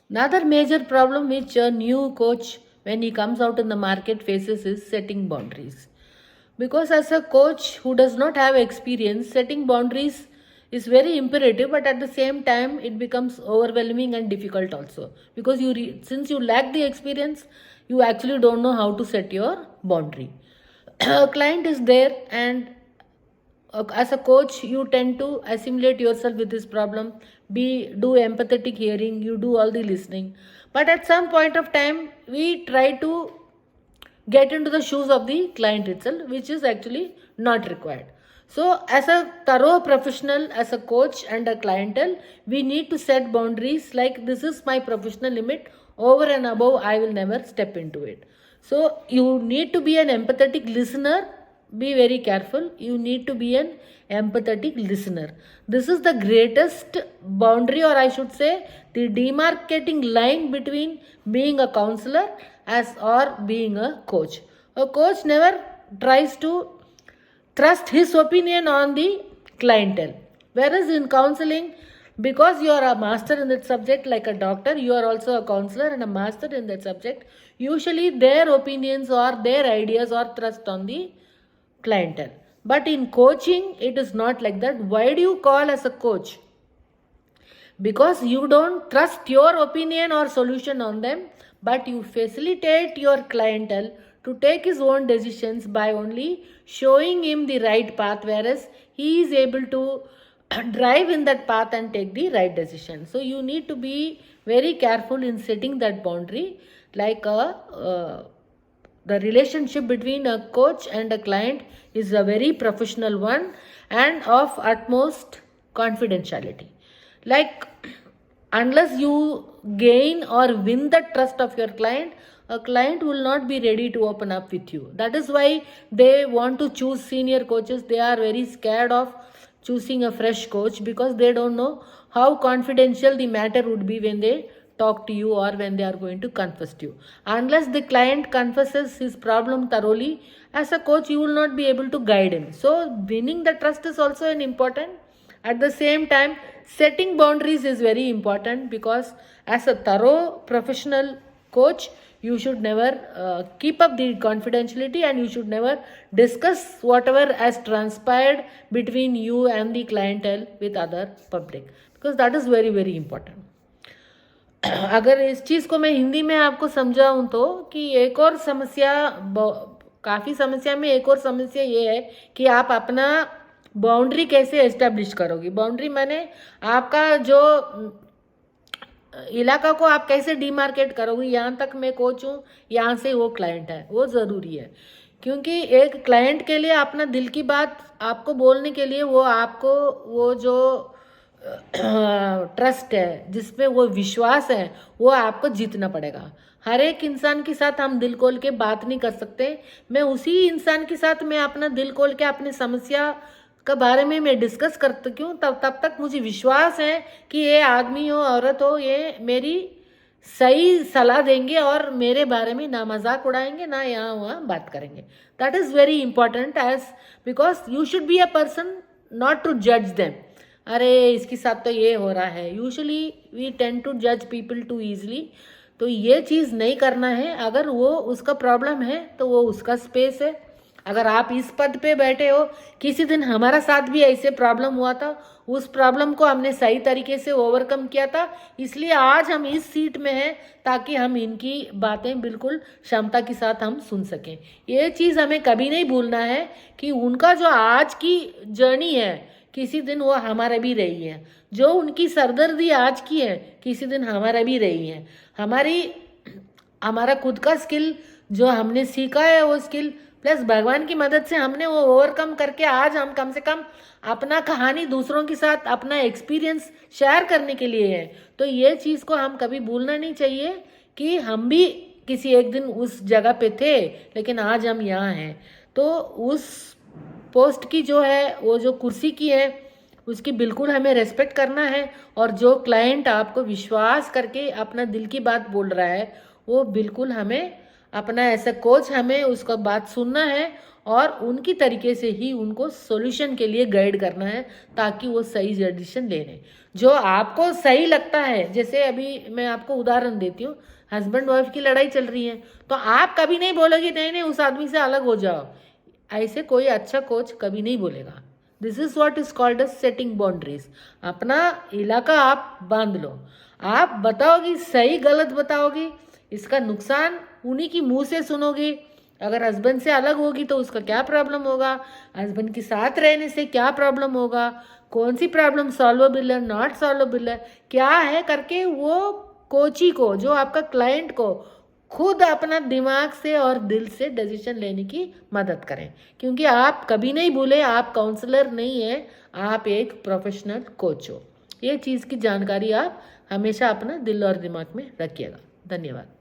Another major problem which a new coach, when he comes out in the market, faces is setting boundaries. Because as a coach who does not have experience, setting boundaries is very imperative, but at the same time it becomes overwhelming and difficult also, because since you lack the experience, you actually don't know how to set your boundary. A client is there, and as a coach you tend to assimilate yourself with this problem, do empathetic hearing, you do all the listening, but at some point of time we try to get into the shoes of the client itself, which is actually not required. So as a thorough professional, as a coach and a clientele, we need to set boundaries like, this is my professional limit, over and above I will never step into it. So you need to be an empathetic listener. Be very careful, you need to be an empathetic listener. This is the greatest boundary, or I should say the demarcating line between being a counselor as or being a coach. A coach never tries to trust his opinion on the clientele, whereas in counseling, because you are a master in that subject, like a doctor, you are also a counselor and a master in that subject. Usually their opinions or their ideas are thrust on the clientele. But in coaching, it is not like that. Why do you call as a coach? Because you don't trust your opinion or solution on them, but you facilitate your clientele to take his own decisions by only showing him the right path, whereas he is able to drive in that path and take the right decision. So you need to be very careful in setting that boundary, like the relationship between a coach and a client is a very professional one and of utmost confidentiality. Like, unless you gain or win the trust of your client, a client will not be ready to open up with you. That is why they want to choose senior coaches. They are very scared of choosing a fresh coach, because they don't know how confidential the matter would be when they talk to you or when they are going to confess to you. Unless the client confesses his problem thoroughly, as a coach you will not be able to guide him. So winning the trust is also an important. At the same time, setting boundaries is very important, because as a thorough professional coach, you should never keep up the confidentiality, and you should never discuss whatever has transpired between you and the clientele with other public, because that is very very important. अगर इस चीज़ को मैं हिंदी में आपको समझाऊं तो, कि एक और समस्या, काफ़ी समस्या में एक और समस्या ये है कि आप अपना बाउंड्री कैसे एस्टेब्लिश करोगे. बाउंड्री माने आपका जो इलाका को आप कैसे डिमार्केट करोगे, यहाँ तक मैं कोच हूँ, यहाँ से वो क्लाइंट है, वो ज़रूरी है. क्योंकि एक क्लाइंट के लिए अपना दिल की बात आपको बोलने के लिए, वो आपको वो जो ट्रस्ट है, जिसमें वो विश्वास है, वो आपको जीतना पड़ेगा. हर एक इंसान के साथ हम दिल खोल के बात नहीं कर सकते. मैं उसी इंसान के साथ मैं अपना दिल खोल के अपनी समस्या के बारे में मैं डिस्कस करती हूँ, तब तक मुझे विश्वास है कि ये आदमी हो औरत हो, ये मेरी सही सलाह देंगे और मेरे बारे में ना मजाक उड़ाएंगे ना यहाँ वहाँ बात करेंगे. That is very important, as because you should be a person not to जज देम. अरे इसके साथ तो ये हो रहा है. यूजुअली वी टेंड टू जज पीपल टू ईजली. तो ये चीज़ नहीं करना है. अगर वो उसका प्रॉब्लम है तो वो उसका स्पेस है. अगर आप इस पद पे बैठे हो, किसी दिन हमारा साथ भी ऐसे प्रॉब्लम हुआ था, उस प्रॉब्लम को हमने सही तरीके से ओवरकम किया था, इसलिए आज हम इस सीट में हैं, ताकि हम इनकी बातें बिल्कुल क्षमता के साथ हम सुन सकें. ये चीज़ हमें कभी नहीं भूलना है कि उनका जो आज की जर्नी है, किसी दिन वो हमारा भी रही है. जो उनकी सरदर्दी आज की है, किसी दिन हमारा भी रही है. हमारा खुद का स्किल जो हमने सीखा है, वो स्किल प्लस भगवान की मदद से हमने वो ओवरकम करके आज हम कम से कम अपना कहानी दूसरों के साथ अपना एक्सपीरियंस शेयर करने के लिए है. तो ये चीज़ को हम कभी भूलना नहीं चाहिए कि हम भी किसी एक दिन उस जगह पे थे, लेकिन आज हम यहाँ हैं. तो उस पोस्ट की जो है, वो जो कुर्सी की है, उसकी बिल्कुल हमें रेस्पेक्ट करना है. और जो क्लाइंट आपको विश्वास करके अपना दिल की बात बोल रहा है, वो बिल्कुल हमें अपना ऐसा कोच, हमें उसका बात सुनना है और उनकी तरीके से ही उनको सॉल्यूशन के लिए गाइड करना है ताकि वो सही डिसीजन ले लें। जो आपको सही लगता है, जैसे अभी मैं आपको उदाहरण देती हूँ, हस्बैंड वाइफ की लड़ाई चल रही है तो आप कभी नहीं बोलोगे नहीं नहीं उस आदमी से अलग हो जाओ, ऐसे कोई अच्छा कोच कभी नहीं बोलेगा। This is what is called as setting boundaries. अपना इलाका आप बांध लो, आप बताओगी, सही गलत बताओगी, इसका नुकसान उन्हीं की मुंह से सुनोगी। अगर हस्बैंड से अलग होगी तो उसका क्या प्रॉब्लम होगा, हस्बैंड के साथ रहने से क्या प्रॉब्लम होगा, कौन सी प्रॉब्लम सॉल्वेबल है, नॉट सॉल्वेबल है, क्या है करके वो कोची को, जो आपका क्लाइंट को, खुद अपना दिमाग से और दिल से डिसीजन लेने की मदद करें। क्योंकि आप कभी नहीं भूले, आप काउंसलर नहीं है, आप एक प्रोफेशनल कोच हो। ये चीज़ की जानकारी आप हमेशा अपना दिल और दिमाग में रखिएगा। धन्यवाद।